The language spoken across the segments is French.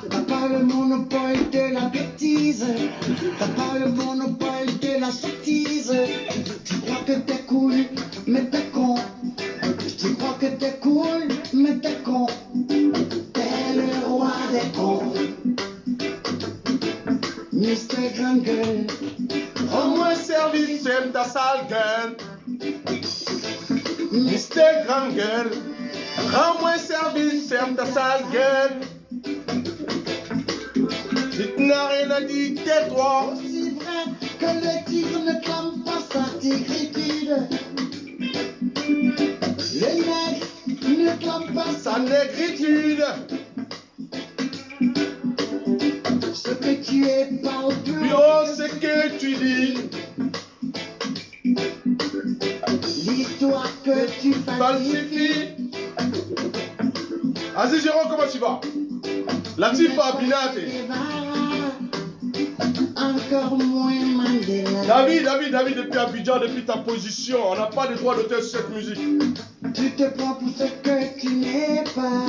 T'as pas le monopole de la bêtise. T'as pas le monopole de la sottise. Tu crois que t'es cool, mais t'es con. Tu crois que t'es cool, mais t'es con. T'es le roi des cons. Mister Grande Gueule, Rends-moi service, j'aime ta sale gueule. Mister Grande Gueule, rends-moi service, j'aime ta sale gueule. Si tu n'as rien à dire, tais-toi. aussi vrai que le tigre ne clame pas sa tigritude. Le nègre ne clame pas Sa négritude. ce que tu es parle plus. Puis oh, ce que tu dis, L'histoire que tu falsifies. falsifie. Vas-y, Jérôme, comment tu vas? La tifa binate. Encore moins Mandela. David, depuis Abidjan, depuis ta position, on n'a pas de droit d'auteur sur cette musique. Tu te prends pour ce que tu n'es pas.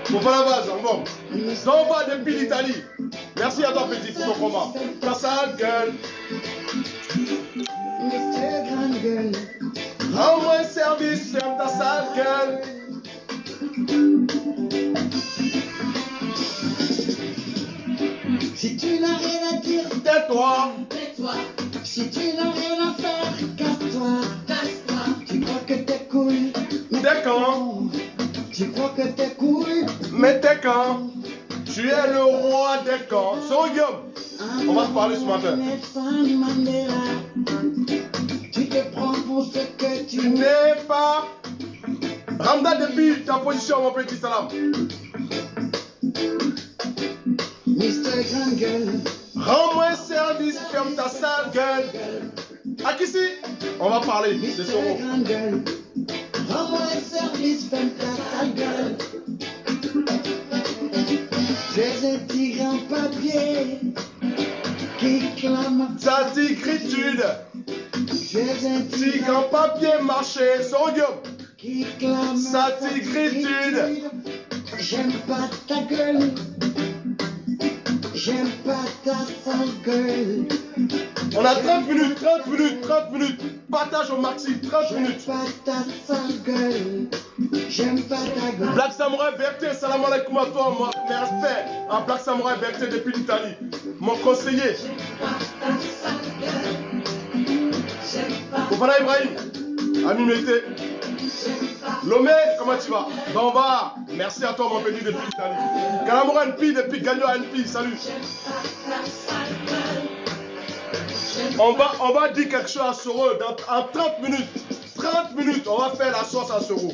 Faut pas la base, bon. On va depuis l'Italie. Merci à toi, petit, pour ton combat. Ta sale gueule. Mister Grande Gueule, Rends-moi service, ferme ta sale gueule. si tu n'as rien à dire, Tais-toi. si tu n'as rien à faire, casse-toi. Tu crois que t'es cool, mais T'es quand? con. Tu crois que t'es cool, Mais t'es quand? Tu es le roi des camps. So, Guillaume, on va se parler ce matin. Nelson Mandela. Tu te prends pour ce que tu Tu n'es. n'es pas. Ramda depuis ta position, mon petit salam. Mister Grande Gueule, Rends-moi service, ferme ta sale gueule. À qui si? On va parler, c'est Mister son mot. Grande Gueule, rends-moi service, ferme ta sale gueule. Tu es un tigre en papier qui clame. Sa tigritude. Tu es un Tigre en papier marché, son Guillaume. qui clame. Sa tigritude. J'aime pas ta gueule. J'aime pas ta sale gueule. On a 30 minutes. Partage au maxi, 30 J'aime minutes. pas ta sale gueule. J'aime pas ta gueule. Black Samurai Berté, salam alaikum à toi, mes respects à Black Samurai Berté depuis l'Italie. Mon conseiller. Fofana Ibrahim, ami Mété. Lomé, comment tu vas? Bamba, merci à toi mon petit depuis l'Italie. Kalamura NP depuis Gagno NP, salut. On va dire quelque chose à Soro en 30 minutes. 30 minutes, on va faire la sauce à Soro.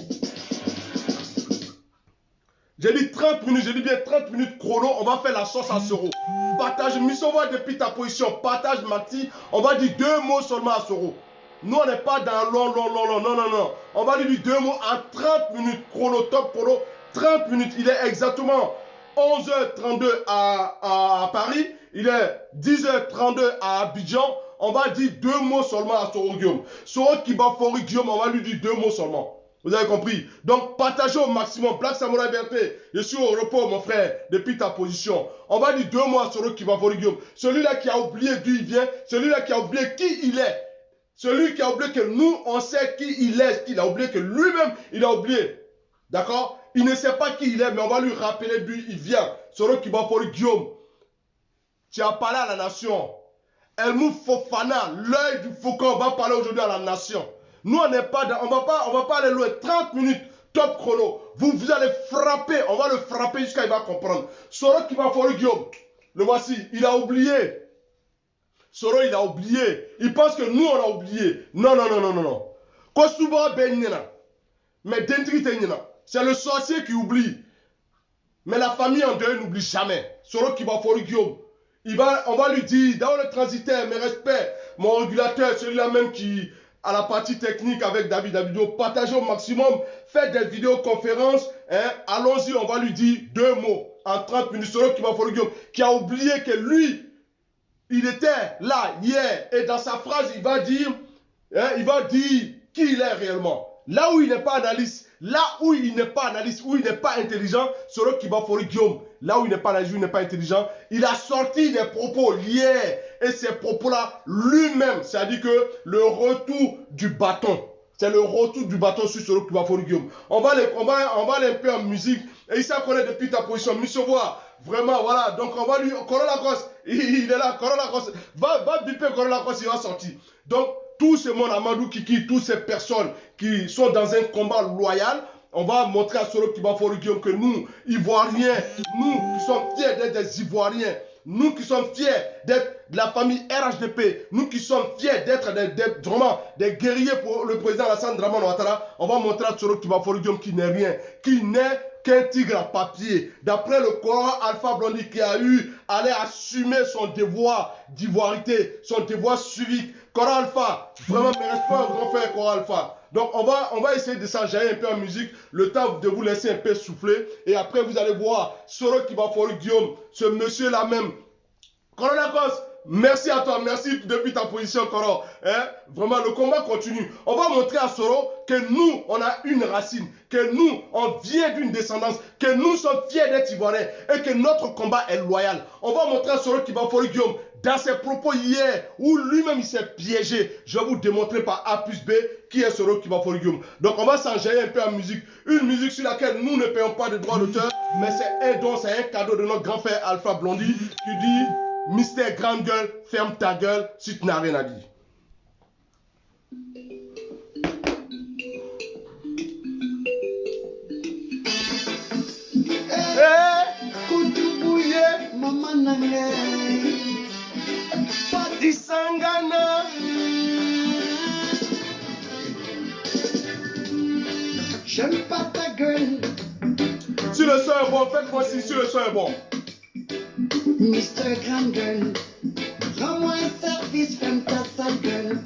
J'ai dit 30 minutes, j'ai dit bien 30 minutes chrono, on va faire la sauce à Soro. Partage, Missova depuis ta position, partage Maxi, on va dire 2 mots seulement à Soro. Nous, on n'est pas dans long, non. On va lui dire 2 mots en 30 minutes, chrono, top chrono, 30 minutes. Il est exactement 11h32 à Paris, il est 10h32 à Abidjan. On va dire 2 mots seulement à Soro Guillaume. Soro Kibafori Guillaume, on va lui dire 2 mots seulement. Vous avez compris? Donc, partagez au maximum. Black Samurai Berté, je suis au repos, mon frère, depuis ta position. On va dire 2 mots à Soro Kibafori Guillaume. Celui-là qui a oublié d'où il vient, celui-là qui a oublié qui il est. Celui qui a oublié que nous, on sait qui il est, qu'il a oublié que lui-même, il a oublié. D'accord? Il ne sait pas qui il est, mais on va lui rappeler d'où il vient. Soro Kibafori Guillaume, tu as parlé à la nation. Elmou Fofana, l'œil du faucon, on va parler aujourd'hui à la nation. Nous, on n'est pas dans, on va pas aller loin. 30 minutes, top chrono. Vous allez frapper, on va le frapper jusqu'à il va comprendre. Soro Kibafori Guillaume, le voici, il a oublié. Soro, il a oublié. Il pense que nous, on a oublié. Non. Kosuba Benina. Mais Dentrite Nina. C'est le sorcier qui oublie. Mais la famille en deuil n'oublie jamais. Soro Kibafori Guillaume. On va lui dire, dans le transitaire, mes respects, mon régulateur, celui-là même qui a la partie technique avec David Davido, partagez au maximum, faites des vidéoconférences, hein, allons-y, on va lui dire 2 mots en 30 minutes. Soro Kibafori Guillaume, qui a oublié que lui, il était là hier, et dans sa phrase, il va dire qui il est réellement. Là où il n'est pas analyste, là où il n'est pas analyste, où il n'est pas intelligent, Soro Kibafori Guillaume, là où il n'est pas analyste, où il n'est pas intelligent, il a sorti des propos hier. Et ces propos-là, lui-même, c'est-à-dire que le retour du bâton. C'est le retour du bâton sur Soro Kibafori Guillaume. On va aller un peu en musique. Et il s'en connaît depuis ta position. Misovoa, vraiment, voilà. Donc on va lui. Corolla Cross, il est là. Corolla Cross. Va biper Corolla Cross, il va sortir. Donc, tout ce monde, Amadou Kiki, toutes ces personnes qui sont dans un combat loyal, on va montrer à Soro Kibafori Guillaume que nous, Ivoiriens, nous qui sommes fiers d'être des Ivoiriens, nous qui sommes fiers d'être de la famille RHDP, nous qui sommes fiers d'être vraiment des guerriers pour le président Alassane Dramane Ouattara, on va montrer à Soro Kibafori Guillaume qui n'est rien, qui n'est qu'un tigre à papier. D'après le Coran, Alpha Blondy qui a eu, allait assumer son devoir d'ivoirité, son devoir civique. Coran Alpha, vraiment mes respects au grand frère Coran Alpha. Donc on va essayer de s'enjailler un peu en musique, le temps de vous laisser un peu souffler. Et après vous allez voir Soro Kibafori Guillaume, ce monsieur-là même. Coran Lacoste, merci à toi, merci depuis ta position, Coran. Hein? Vraiment, le combat continue. On va montrer à Soro que nous, on a une racine, que nous, on vient d'une descendance, que nous sommes fiers d'être Ivoiriens et que notre combat est loyal. On va montrer à Soro Kibafori Guillaume, dans ses propos hier, où lui-même il s'est piégé. Je vais vous démontrer par A plus B qui est Soro Kibafori Guillaume. Donc on va s'enjailler un peu en musique. Une musique sur laquelle nous ne payons pas de droits d'auteur, mais c'est un don, c'est un cadeau de notre grand frère Alpha Blondy qui dit Mister Grande Gueule, ferme ta gueule si tu n'as rien à dire. Kutubouye, maman nangé, Pati Sangana. j'aime pas ta gueule. Si le son est bon, faites-moi si le son est bon. Mister Grande Gueule, rends-moi un service, ferme ta sale gueule.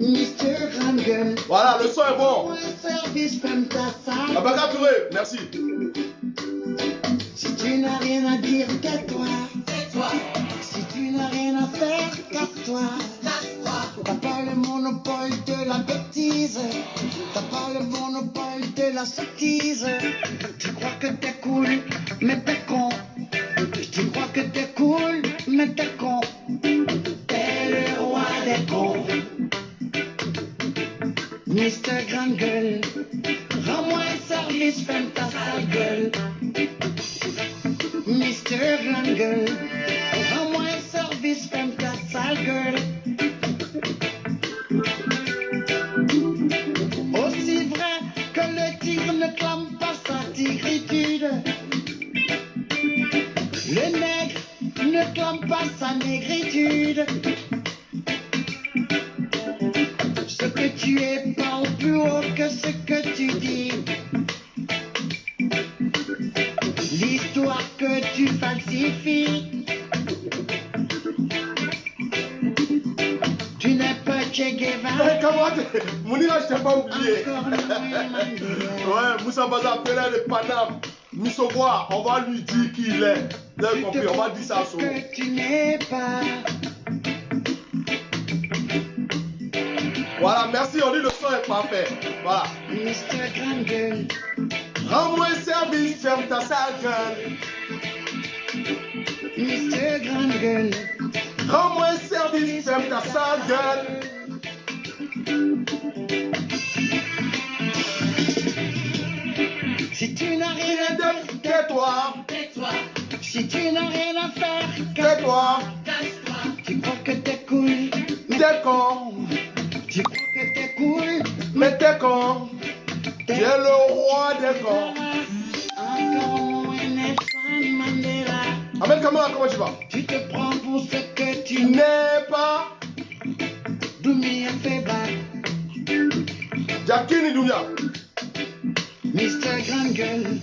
Mister Grande Gueule, Voilà, le son est bon. rends-moi un service, ferme ta sale Abaka Touré, merci. Si tu n'as rien à dire, tais-toi. Si tu n'as rien à faire, casse-toi. T'as pas le monopole de la bêtise. T'as pas le monopole de la sottise. Tu crois que t'es cool, mais t'es con. Tu crois que t'es cool, mais t'es con. T'es le roi des cons. Mister Grande Gueule, rends-moi un service, ferme ta sale gueule. Mister Grande Gueule, rends-moi un service, ferme ta sale gueule. Aussi vrai que le tigre ne clame pas sa tigritude, le nègre ne clame pas sa négritude. Ce que tu es parle plus haut que ce que tu dis. L'histoire que tu falsifies, tu n'es pas Che Guevara. Hey, comment Mounira, je t'ai pas oublié. Encore moins Mandela. Ouais, Moussa Baza, Pelé de Paname. Misovoa, on va lui dire qui il est. Vous avez compris, on va dire ça à Soro. Que tu n'es pas. Voilà, merci, on dit le son est parfait. Voilà. Mister Grande Gueule, Rends-moi un service, ferme ta sale gueule. Mister Grande Gueule, Rends-moi un service, ferme ta sale gueule. si tu n'as rien à dire, Tais-toi, si tu n'as rien à faire, tais-toi, tu crois que t'es cool, mais t'es con, tu crois que t'es cool, mais t'es con. Tu es le roi des cons. encore moins Nelson Mandela. Ahmed Kamara, comment tu vas? Tu te prends pour ce que Tu tu n'es. n'es pas Doumia Feba, Jacquini Dounia. Mister Grande Gueule,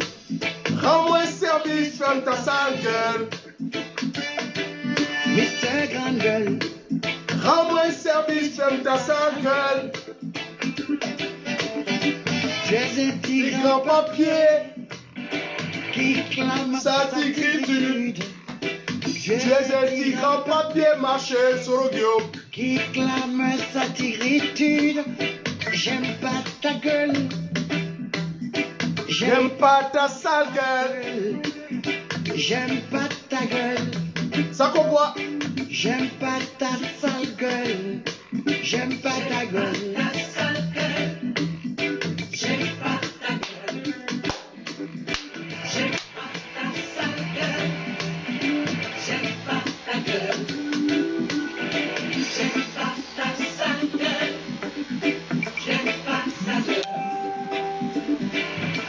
Rends-moi un service, ferme ta sale gueule. Mister Grande Gueule, Rends-moi un service, ferme ta sale gueule. tu es un Tigre tigre en papier, qui clame sa sa tigritude. tigritude. Tu es un tigre en papier mâché sur le guillaume. qui clame sa tigritude. J'aime pas ta gueule. J'aime pas ta sale gueule. J'aime pas ta gueule. Ça qu'on voit. J'aime pas ta sale gueule. J'aime pas ta gueule. J'aime pas ta gueule. J'aime pas ta sale gueule. J'aime pas ta gueule. J'aime pas ta sale gueule. J'aime pas ta gueule.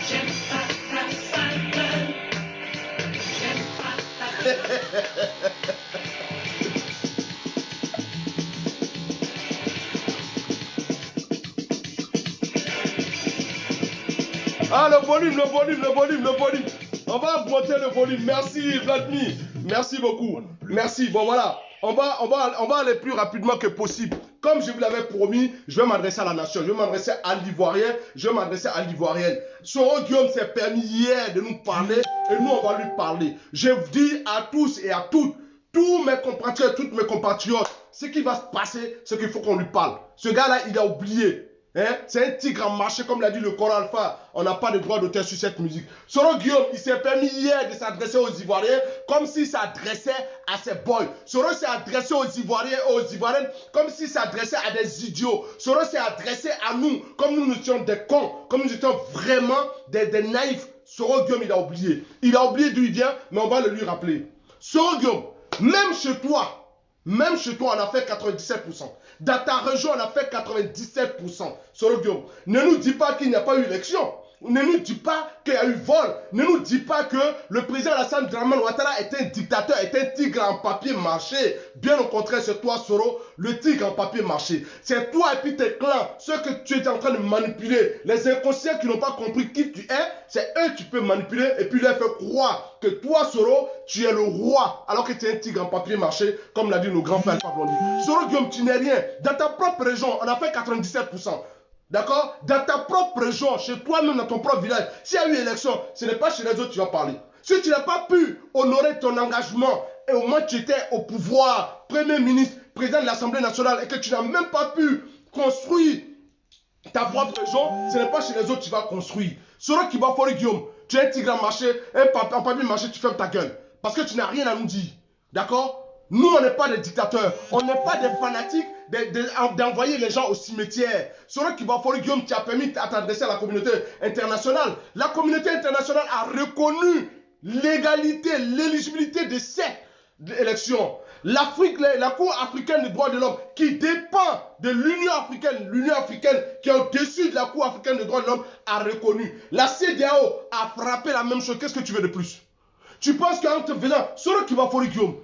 J'aime pas ta sale gueule. J'aime pas ta gueule. Ah, le volume. On va augmenter le volume. Merci, Vladimir. Merci beaucoup. Merci. Bon, voilà. On va aller plus rapidement que possible. Comme je vous l'avais promis, je vais m'adresser à la nation. Je vais m'adresser à l'Ivoirien. Je vais m'adresser à l'Ivoirienne. Soro Guillaume s'est permis hier de nous parler et nous, on va lui parler. Je vous dis à tous et à toutes, tous mes compatriotes, toutes mes compatriotes, ce qui va se passer, c'est qu'il faut qu'on lui parle. Ce gars-là, il a oublié. Hein? C'est un tigre en marché, comme l'a dit le Coran Alpha. On n'a pas de droit d'auteur sur cette musique. Soro Guillaume, il s'est permis hier de s'adresser aux Ivoiriens comme s'il s'adressait à ses boys. Soro s'est adressé aux Ivoiriens et aux Ivoiriennes comme s'il s'adressait à des idiots. Soro s'est adressé à nous comme nous étions des cons, comme nous étions vraiment des naïfs. Soro Guillaume, il a oublié. Il a oublié d'où il vient, mais on va le lui rappeler. Soro Guillaume, même chez toi, on a fait 97%. Dans ta région, on a fait 97%. Soro Guillaume, ne nous dis pas qu'il n'y a pas eu élection. Ne nous dis pas qu'il y a eu vol. Ne nous dis pas que le président Alassane Dramane Ouattara est un dictateur, est un tigre en papier mâché. Bien au contraire, c'est toi, Soro, le tigre en papier mâché. C'est toi et puis tes clans, ceux que tu es en train de manipuler. Les inconscients qui n'ont pas compris qui tu es, c'est eux que tu peux manipuler et puis leur faire croire que toi, Soro, tu es le roi, alors que tu es un tigre en papier mâché, comme l'a dit nos grands frères Alpha Blondy. Soro Guillaume, tu n'es rien. Dans ta propre région, on a fait 97%. D'accord? Dans ta propre région, chez toi-même, dans ton propre village, s'il y a eu élection, ce n'est pas chez les autres que tu vas parler. Si tu n'as pas pu honorer ton engagement et au moins tu étais au pouvoir, Premier ministre, président de l'Assemblée nationale et que tu n'as même pas pu construire ta propre région, ce n'est pas chez les autres que tu vas construire. Soro Kibafori Guillaume, tu es un tigre en marché, un papier marché, tu fermes ta gueule. Parce que tu n'as rien à nous dire. D'accord? Nous, on n'est pas des dictateurs. On n'est pas des fanatiques d'envoyer les gens au cimetière. Soro Kibafori Guillaume, tu as permis de t'adresser à la communauté internationale. La communauté internationale a reconnu l'égalité, l'éligibilité de cette élection. L'Afrique, la Cour africaine des droits de l'homme, qui dépend de l'Union africaine qui est au-dessus de la Cour africaine des droits de l'homme, a reconnu. La CEDEAO a frappé la même chose. Qu'est-ce que tu veux de plus? Tu penses qu'en te faisant, Soro Kibafori Guillaume,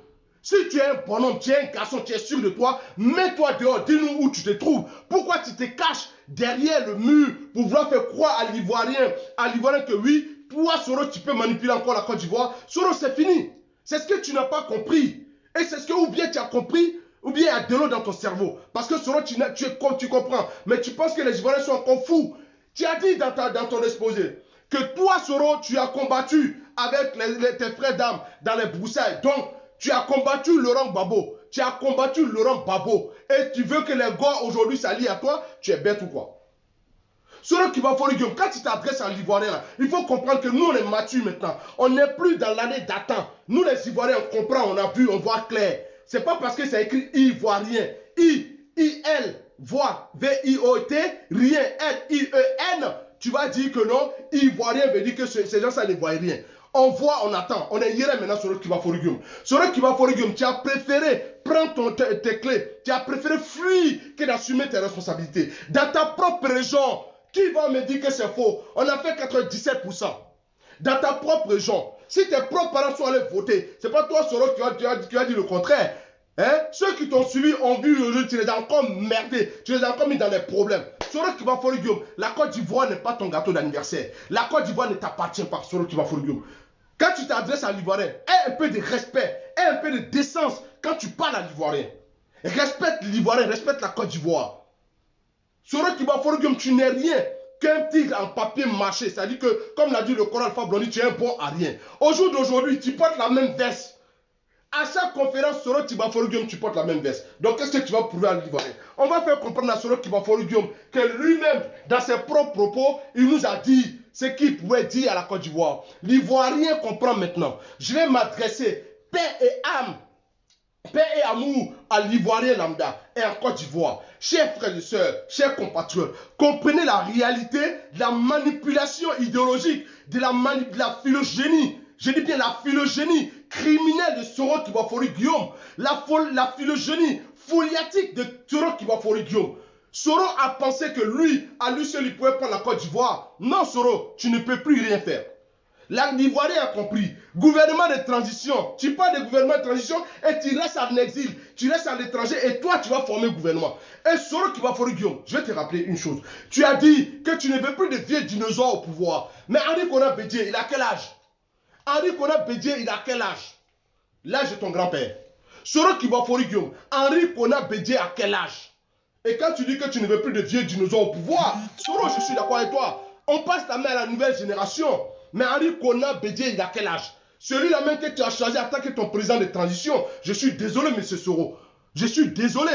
si tu es un bonhomme, tu es un garçon, tu es sûr de toi, mets-toi dehors, dis-nous où tu te trouves. Pourquoi tu te caches derrière le mur pour vouloir faire croire à l'Ivoirien que oui, toi, Soro, tu peux manipuler encore la Côte d'Ivoire. Soro, c'est fini. C'est ce que tu n'as pas compris. Et c'est ce que ou bien tu as compris, ou bien il y a de l'eau dans ton cerveau. Parce que Soro, tu comprends. Mais tu penses que les Ivoiriens sont encore fous. Tu as dit dans ton exposé que toi, Soro, tu as combattu avec tes frères d'armes dans les broussailles. Donc, tu as combattu Laurent Gbagbo. Tu as combattu Laurent Gbagbo. Et tu veux que les gars aujourd'hui s'allient à toi, tu es bête ou quoi? Soro Kibafori Guillaume, quand tu t'adresses à l'Ivoirien, il faut comprendre que nous, on est matures maintenant. On n'est plus dans l'année d'attente. Nous, les Ivoiriens, on comprend, on a vu, on voit clair. C'est pas parce que c'est écrit Ivoirien. I-L, voix, V-I-O-T, rien, L-I-E-N. Tu vas dire que non, Ivoirien veut dire que ces gens, ça ne voient rien. On voit, on attend. On est hier maintenant sur le Kibafori Guillaume. Sur le Kibafori Guillaume, tu as préféré prendre tes clés. Tu as préféré fuir que d'assumer tes responsabilités. Dans ta propre région, qui va me dire que c'est faux? On a fait 97%. Dans ta propre région, si tes propres parents sont allés voter, c'est pas toi, Soro, qui va dire le contraire. Hein? Ceux qui t'ont suivi ont vu aujourd'hui, tu les as encore merdés, tu les as encore mis dans les problèmes. Soro Kibafori Guillaume, la Côte d'Ivoire n'est pas ton gâteau d'anniversaire. La Côte d'Ivoire ne t'appartient pas, Soro Kibafori Guillaume. Quand tu t'adresses à l'Ivoirien, aie un peu de respect, aie un peu de décence quand tu parles à l'Ivoirien. Respecte l'Ivoirien, respecte la Côte d'Ivoire. Soro Kibafori Guillaume, tu n'es rien qu'un tigre en papier mâché. C'est-à-dire que, comme l'a dit le Coran Alpha Blondy, tu es un bon à rien. Au jour d'aujourd'hui, tu portes la même veste. À chaque conférence, Soro Tibafori Guillaume, tu portes la même veste. Donc, qu'est-ce que tu vas prouver à l'Ivoirien? On va faire comprendre à Soro Tibafori Guillaume que lui-même, dans ses propres propos, il nous a dit ce qu'il pouvait dire à la Côte d'Ivoire. L'Ivoirien comprend maintenant. Je vais m'adresser paix et amour à l'Ivoirien lambda et en Côte d'Ivoire. Chers frères et sœurs, chers compatriotes, comprenez la réalité de la manipulation idéologique, de la phylogénie. Je dis bien la phylogénie criminelle de Soro Tibafori Guillaume. La phylogénie foliatique de Soro Tibafori Guillaume. Soro a pensé que lui, à lui seul, il pouvait prendre la Côte d'Ivoire. Non, Soro, tu ne peux plus rien faire. L'Ivoirien a compris. Gouvernement de transition. Tu parles de gouvernement de transition et tu restes en exil. Tu restes à l'étranger et toi, tu vas former un gouvernement. Et Soro Tibafori Guillaume, je vais te rappeler une chose. Tu as dit que tu ne veux plus de vieux dinosaures au pouvoir. Mais Henri Konan Bédié, il a quel âge? Henri Konan Bédié, il a quel âge? L'âge de ton grand-père. Soro Tibafori Guillaume, Henri Konan Bédié a quel âge? Et quand tu dis que tu ne veux plus de vieux dinosaures au pouvoir, Soro, je suis d'accord avec toi. On passe la main à la nouvelle génération. Mais Henri Konan Bédié, il a quel âge? Celui-là même que tu as choisi en tant que ton président de transition. Je suis désolé, M. Soro. Je suis désolé.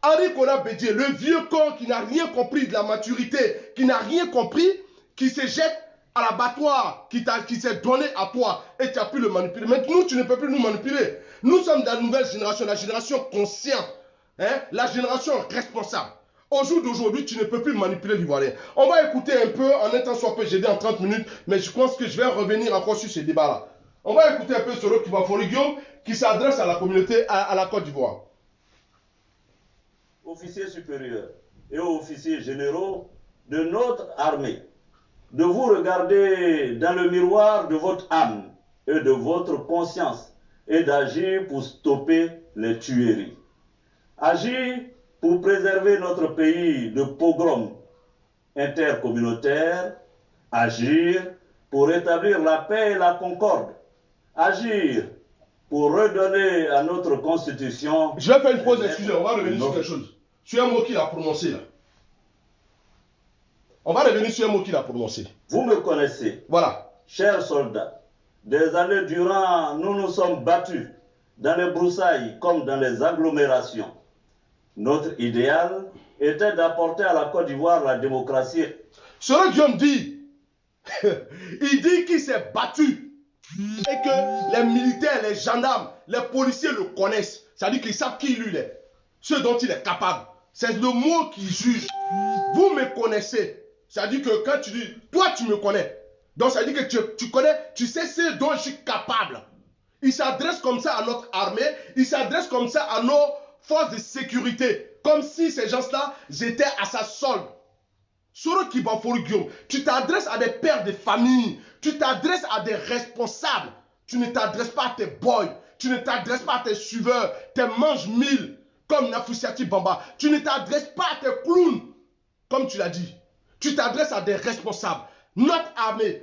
Henri Konan Bédié, le vieux con qui n'a rien compris de la maturité, qui n'a rien compris, qui se jette à l'abattoir, qui s'est donné à toi et tu as pu le manipuler. Mais nous, tu ne peux plus nous manipuler. Nous sommes dans la nouvelle génération, la génération consciente, hein, la génération responsable. Au jour d'aujourd'hui, tu ne peux plus manipuler l'Ivoirien. On va écouter un peu, en un temps soit peu, j'ai dit en 30 minutes, mais je pense que je vais revenir encore sur ces débats-là. On va écouter un peu Soro Tibafori Guillaume qui s'adresse à la communauté, à la Côte d'Ivoire. Officiers supérieurs et officiers généraux de notre armée, de vous regarder dans le miroir de votre âme et de votre conscience et d'agir pour stopper les tueries. Agir pour préserver notre pays de pogroms intercommunautaires, agir pour rétablir la paix et la concorde, agir pour redonner à notre constitution... Je vais faire une pause, excusez-moi, on va revenir sur quelque chose. Sur un mot qu'il a prononcé là. On va revenir sur un mot qu'il a prononcé. Vous me connaissez. Voilà. Chers soldats, des années durant, nous nous sommes battus dans les broussailles comme dans les agglomérations. Notre idéal était d'apporter à la Côte d'Ivoire la démocratie. Soro Guillaume dit, il dit qu'il s'est battu et que les militaires, les gendarmes, les policiers le connaissent. C'est-à-dire qu'ils savent qui lui est, ce dont il est capable. C'est le mot qui juge. Vous me connaissez. C'est-à-dire que quand tu dis, toi tu me connais. Donc ça veut dire que tu connais, tu sais ce dont je suis capable. Il s'adresse comme ça à notre armée, il s'adresse comme ça à nos forces de sécurité. Comme si ces gens-là, étaient à sa solde. Soro Tibafori Guillaume, tu t'adresses à des pères de famille, tu t'adresses à des responsables. Tu ne t'adresses pas à tes boys, tu ne t'adresses pas à tes suiveurs, tes mange-mille, comme Nafusiati Bamba. Tu ne t'adresses pas à tes clowns, comme tu l'as dit. Tu t'adresses à des responsables. Notre armée,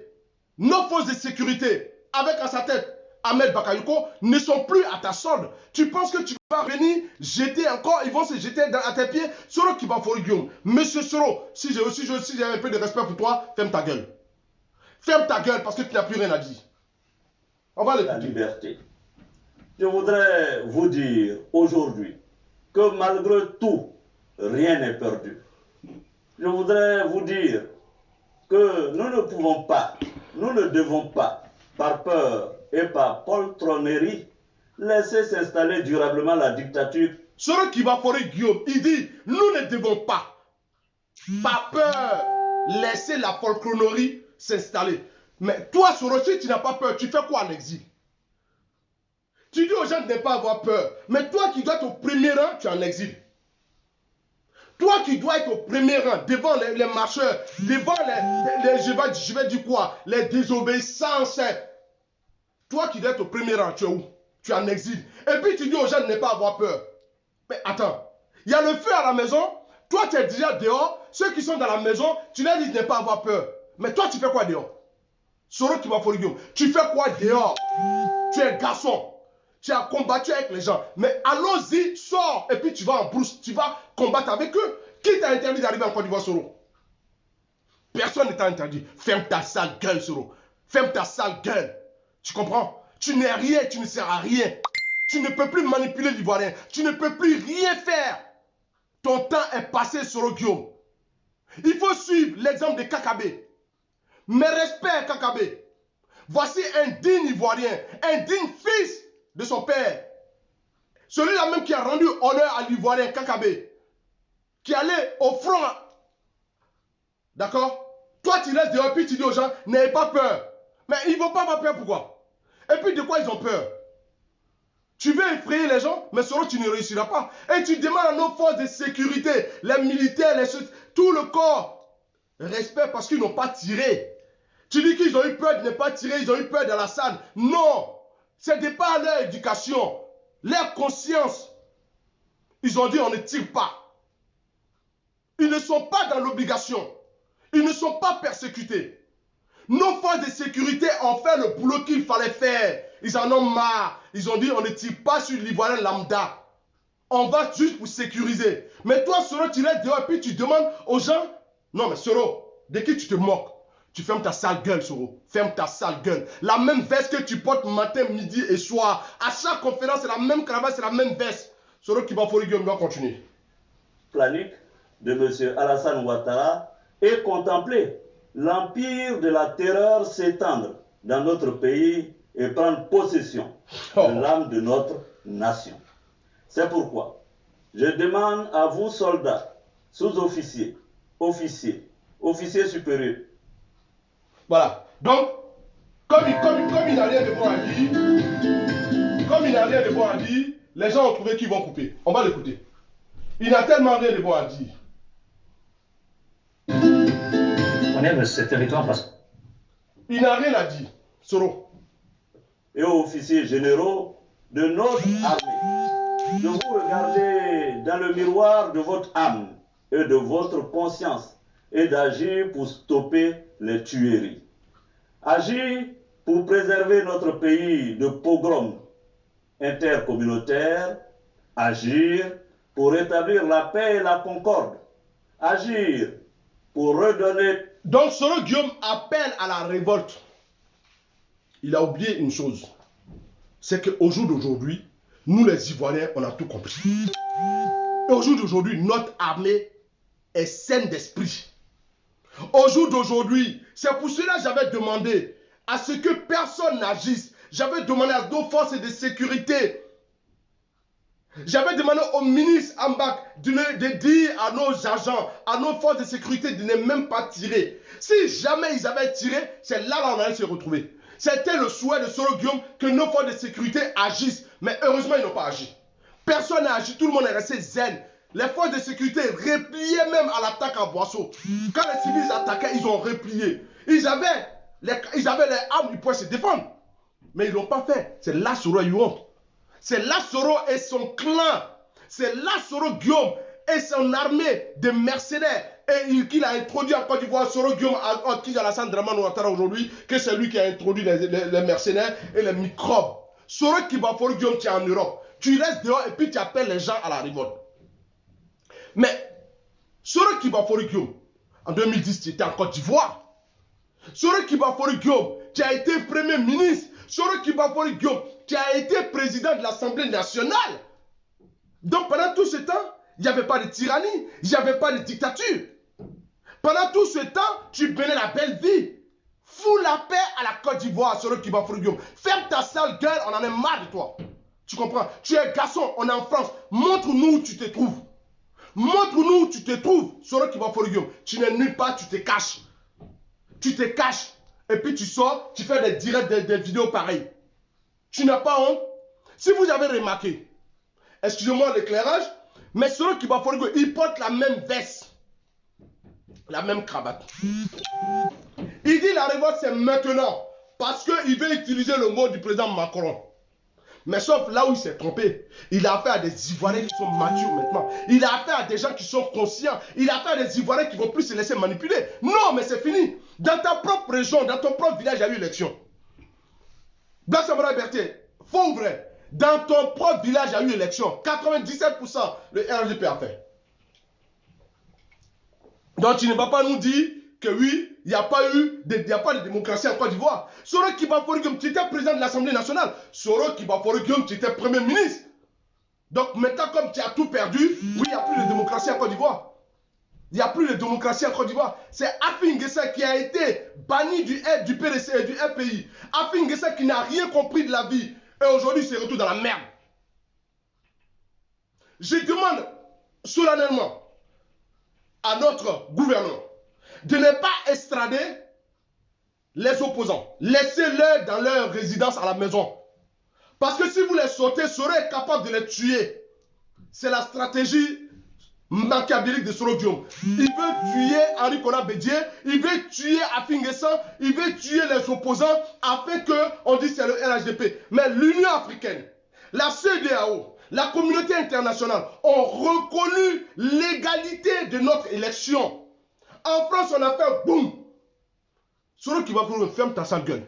nos forces de sécurité, avec à sa tête Ahmed Bakayoko, ne sont plus à ta solde. Tu penses que tu vas venir jeter encore, ils vont se jeter à tes pieds. Soro Tibafori Guillaume, Monsieur Soro, si j'ai un peu de respect pour toi, ferme ta gueule. Ferme ta gueule parce que tu n'as plus rien à dire. On va la liberté. Je voudrais vous dire aujourd'hui que malgré tout, rien n'est perdu. Je voudrais vous dire que nous ne pouvons pas, nous ne devons pas, par peur et par poltronnerie, laisser s'installer durablement la dictature. Soro Tibafori Guillaume, il dit, nous ne devons pas, par peur, laisser la poltronnerie s'installer. Mais toi, Soro, si tu n'as pas peur, tu fais quoi en exil? Tu dis aux gens de ne pas avoir peur. Mais toi qui dois être au premier rang, tu es en exil. Toi qui dois être au premier rang, devant les marcheurs, devant je vais dire quoi, les désobéissances. Toi qui dois être au premier rang, tu es où? Tu es en exil. Et puis tu dis aux gens de ne pas avoir peur. Mais attends, il y a le feu à la maison, toi tu es déjà dehors, ceux qui sont dans la maison, tu leur dis de ne pas avoir peur. Mais toi tu fais quoi dehors? Soro Tibafori Guillaume, tu fais quoi dehors? Tu es garçon. Tu as combattu avec les gens. Mais allons-y, sors. Et puis tu vas en brousse. Tu vas combattre avec eux. Qui t'a interdit d'arriver en Côte d'Ivoire, Soro? Personne ne t'a interdit. Ferme ta sale gueule, Soro. Ferme ta sale gueule. Tu comprends? Tu n'es rien, tu ne sers à rien. Tu ne peux plus manipuler l'Ivoirien. Tu ne peux plus rien faire. Ton temps est passé, Soro Guillaume. Il faut suivre l'exemple de Kakabé. Mais respect, Kakabé. Voici un digne Ivoirien, un digne fils de son père. Celui-là même qui a rendu honneur à l'Ivoirien, Kakabé. Qui allait au front. D'accord? Toi, tu laisses dehors, puis tu dis aux gens, n'ayez pas peur. Mais ils ne vont pas avoir peur, pourquoi? Et puis de quoi ils ont peur? Tu veux effrayer les gens, mais seulement tu ne réussiras pas. Et tu demandes à nos forces de sécurité, les militaires, tout le corps, respect parce qu'ils n'ont pas tiré. Tu dis qu'ils ont eu peur de ne pas tirer, ils ont eu peur d'Alassane. Non, ce n'est pas leur éducation, leur conscience. Ils ont dit on ne tire pas. Ils ne sont pas dans l'obligation. Ils ne sont pas persécutés. Nos forces de sécurité ont fait le boulot qu'il fallait faire. Ils en ont marre. Ils ont dit on ne tire pas sur l'Ivoirien lambda. On va juste pour sécuriser. Mais toi, Soro, tu restes dehors et puis tu demandes aux gens. Non mais Soro, de qui tu te moques? Tu fermes ta sale gueule, Soro. Ferme ta sale gueule. La même veste que tu portes matin, midi et soir. À chaque conférence, c'est la même cravate, c'est la même veste. Soro Kibafori Guillaume va continuer. Planique de M. Alassane Ouattara et contempler l'empire de la terreur s'étendre dans notre pays et prendre possession de l'âme de notre nation. C'est pourquoi je demande à vous, soldats, sous-officiers, officiers, officiers supérieurs. Voilà. Donc, comme il n'a rien de bon à dire, les gens ont trouvé qu'ils vont couper. On va l'écouter. Il n'a tellement rien de bon à dire. On aime ce territoire parce que... Il n'a rien à dire, Soro. Et aux officiers généraux de notre armée, de vous regarder dans le miroir de votre âme et de votre conscience et d'agir pour stopper les tueries. Agir pour préserver notre pays de pogroms intercommunautaires. Agir pour rétablir la paix et la concorde. Agir pour redonner... Donc Soro Guillaume appelle à la révolte. Il a oublié une chose. C'est qu'au jour d'aujourd'hui, nous les Ivoiriens, on a tout compris. Et au jour d'aujourd'hui, notre armée est saine d'esprit. Au jour d'aujourd'hui, c'est pour cela que j'avais demandé à ce que personne n'agisse. J'avais demandé à nos forces de sécurité. J'avais demandé au ministre Ambak de dire à nos agents, à nos forces de sécurité de ne même pas tirer. Si jamais ils avaient tiré, c'est là où on allait se retrouver. C'était le souhait de Soro Guillaume que nos forces de sécurité agissent. Mais heureusement, ils n'ont pas agi. Personne n'a agi, tout le monde est resté zen. Les forces de sécurité repliaient même à l'attaque à Boisseau. Quand les civils attaquaient, ils ont replié. Ils avaient les armes, ils pouvaient se défendre. Mais ils ne l'ont pas fait. C'est là Soro Guillaume. C'est là Soro et son clan. C'est là Soro Guillaume et son armée de mercenaires. Et qu'il a introduit en Côte d'Ivoire, Soro Guillaume, qui Alassane Dramane Ouattara aujourd'hui, que c'est lui qui a introduit les mercenaires et les microbes. Soro Kibafori Guillaume, tu es en Europe. Tu restes dehors et puis tu appelles les gens à la révolte. Mais Soro Kibafori Guillaume, en 2010, tu étais en Côte d'Ivoire. Soro Kibafori Guillaume, tu as été premier ministre. Soro Kibafori Guillaume, tu as été président de l'Assemblée nationale. Donc pendant tout ce temps, il n'y avait pas de tyrannie, il n'y avait pas de dictature. Pendant tout ce temps, tu menais la belle vie. Fous la paix à la Côte d'Ivoire, Soro Kibafori Guillaume. Ferme ta sale gueule, on en est marre de toi. Tu comprends? Tu es garçon, on est en France. Montre-nous où tu te trouves. Montre-nous où tu te trouves, Soro Kibafori Guillaume. Tu n'es nulle part, tu te caches. Tu te caches. Et puis tu sors, tu fais des directs, des vidéos pareilles. Tu n'as pas honte? Si vous avez remarqué, excusez-moi l'éclairage, mais Soro Kibafori Guillaume, il porte la même veste. La même cravate. Il dit la révolte c'est maintenant. Parce qu'il veut utiliser le mot du président Macron. Mais sauf là où il s'est trompé. Il a affaire à des Ivoiriens qui sont matures maintenant. Il a affaire à des gens qui sont conscients. Il a affaire à des Ivoiriens qui ne vont plus se laisser manipuler. Non, mais c'est fini. Dans ta propre région, dans ton propre village, il y a eu élection. Black Samara Berthier, faux ou vrai? Dans ton propre village, il y a eu élection. 97%, le RGP a fait. Donc tu ne vas pas nous dire que oui, il n'y a pas de démocratie en Côte d'Ivoire. Soro Kibafori Guillaume, tu étais président de l'Assemblée nationale. Soro Kibafori Guillaume, tu étais premier ministre. Donc maintenant, comme tu as tout perdu, oui, il n'y a plus de démocratie en Côte d'Ivoire. Il n'y a plus de démocratie en Côte d'Ivoire. C'est Afin Guessa qui a été banni du PDC et du RPI. Afin Guessa qui n'a rien compris de la vie. Et aujourd'hui, il se retrouve dans la merde. Je demande solennellement à notre gouvernement de ne pas extrader les opposants. Laissez-les dans leur résidence à la maison. Parce que si vous les sortez, serez capable de les tuer. C'est la stratégie machiavélique de Soro Guillaume. Il veut tuer Henri Konan Bédié, il veut tuer Afin Guessa, il veut tuer les opposants afin qu'on dise c'est le RHDP. Mais l'Union africaine, la CEDEAO, la communauté internationale ont reconnu l'égalité de notre élection. En France, on a fait boum. Soro qui va vous ferme ta sale gueule.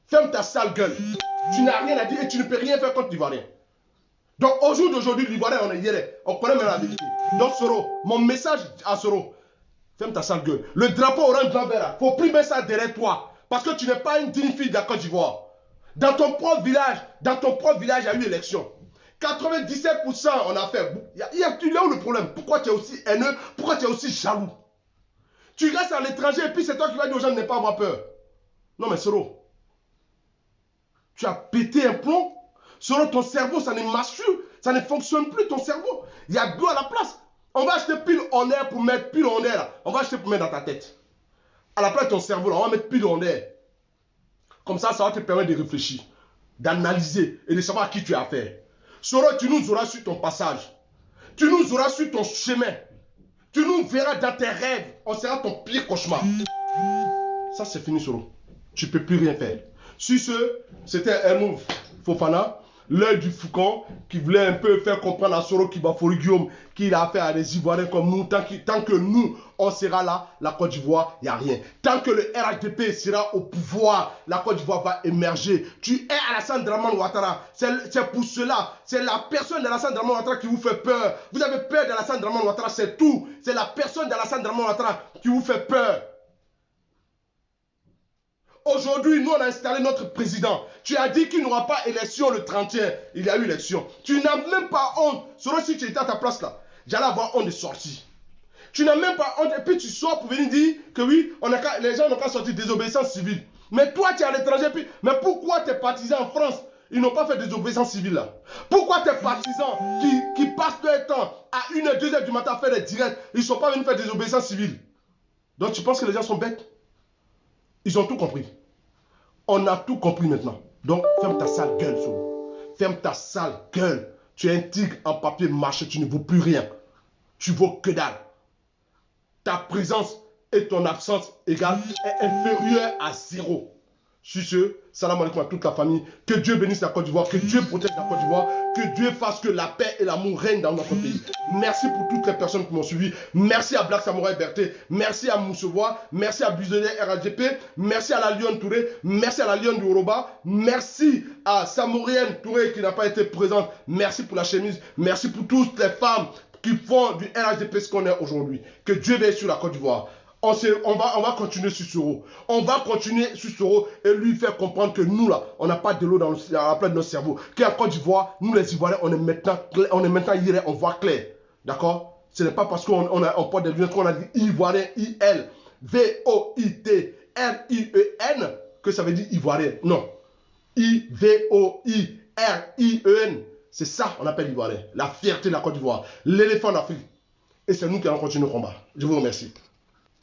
Ferme ta sale gueule. Tu n'as rien à dire et tu ne peux rien faire contre l'Ivoirien. Donc au jour d'aujourd'hui, l'Ivoirien, on est hier. On connaît même la vérité. Donc Soro, mon message à Soro, ferme ta sale gueule. Le drapeau orange blanc vert, il ne faut plus mettre ça derrière toi. Parce que tu n'es pas une digne fille de la Côte d'Ivoire. Dans ton propre village, il y a eu élection. 97% on a fait. Il y a où le problème? Pourquoi tu es aussi haineux? Pourquoi tu es aussi jaloux? Tu restes à l'étranger et puis c'est toi qui vas dire aux gens de ne pas avoir peur. Non mais Soro, tu as pété un plomb. Soro, ton cerveau, ça ne marche plus. Ça ne fonctionne plus ton cerveau. Il y a de l'eau à la place. On va acheter pile en air pour mettre pile en air là. On va acheter pour mettre dans ta tête. À la place de ton cerveau là, on va mettre pile en air. Comme ça va te permettre de réfléchir, d'analyser et de savoir à qui tu as affaire. Soro, tu nous auras sur ton passage. Tu nous auras sur ton chemin. Tu nous verras dans tes rêves. On sera ton pire cauchemar. Ça, c'est fini, Soro. Tu ne peux plus rien faire. Sur ce, c'était Hermou Fofana, l'œil du faucon, qui voulait un peu faire comprendre à Soro Kibafori Guillaume qu'il a affaire à des Ivoiriens comme nous. Tant que nous, on sera là, la Côte d'Ivoire, il n'y a rien. Tant que le RHDP sera au pouvoir, la Côte d'Ivoire va émerger. Tu es Alassane Dramane Ouattara. C'est pour cela. C'est la personne d'Alassane Dramane Ouattara qui vous fait peur. Vous avez peur d'Alassane Dramane Ouattara, c'est tout. C'est la personne d'Alassane Dramane Ouattara qui vous fait peur. Aujourd'hui, nous, on a installé notre président. Tu as dit qu'il n'y aura pas élection le 31. Il y a eu élection. Tu n'as même pas honte. Selon si tu étais à ta place là, j'allais avoir honte de sortir. Tu n'as même pas honte. Et puis tu sors pour venir dire que oui, les gens n'ont pas sorti désobéissance civile. Mais toi, tu es à l'étranger. Mais pourquoi tes partisans en France, ils n'ont pas fait désobéissance civile là? Pourquoi tes partisans qui passent leur temps à 1h, 2h du matin à faire des directs, ils ne sont pas venus faire désobéissance civile? Donc tu penses que les gens sont bêtes? Ils ont tout compris. On a tout compris maintenant. Donc, ferme ta sale gueule, Soro. Ferme ta sale gueule. Tu es un tigre en papier mâché, tu ne vaux plus rien. Tu vaux que dalle. Ta présence et ton absence égale est inférieure à 0. Sur ce, salam alaikum à toute la famille. Que Dieu bénisse la Côte d'Ivoire, que Dieu protège la Côte d'Ivoire, que Dieu fasse que la paix et l'amour règnent dans notre pays. Merci pour toutes les personnes qui m'ont suivi. Merci à Black Samouraï Berté, merci à Moussevois, merci à Buzele RHDP, merci à la Lyon Touré, merci à la Lyon du Oroba, merci à Samourienne Touré qui n'a pas été présente, merci pour la chemise, merci pour toutes les femmes qui font du RHDP ce qu'on est aujourd'hui. Que Dieu veille sur la Côte d'Ivoire. On va continuer sur Soro. On va continuer sur Soro et lui faire comprendre que nous, là, on n'a pas de l'eau dans la plaie de notre cerveau. Qu'en Côte d'Ivoire, nous les Ivoiriens, on est maintenant hier, on voit clair. D'accord? Ce n'est pas parce qu'on porte des lunettes qu'on a dit Ivoirien, I-L, V-O-I-T-R-I-E-N, que ça veut dire Ivoirien. Non. I-V-O-I-R-I-E-N. C'est ça qu'on appelle Ivoirien. La fierté de la Côte d'Ivoire. L'éléphant d'Afrique. Et c'est nous qui allons continuer le combat. Je vous remercie.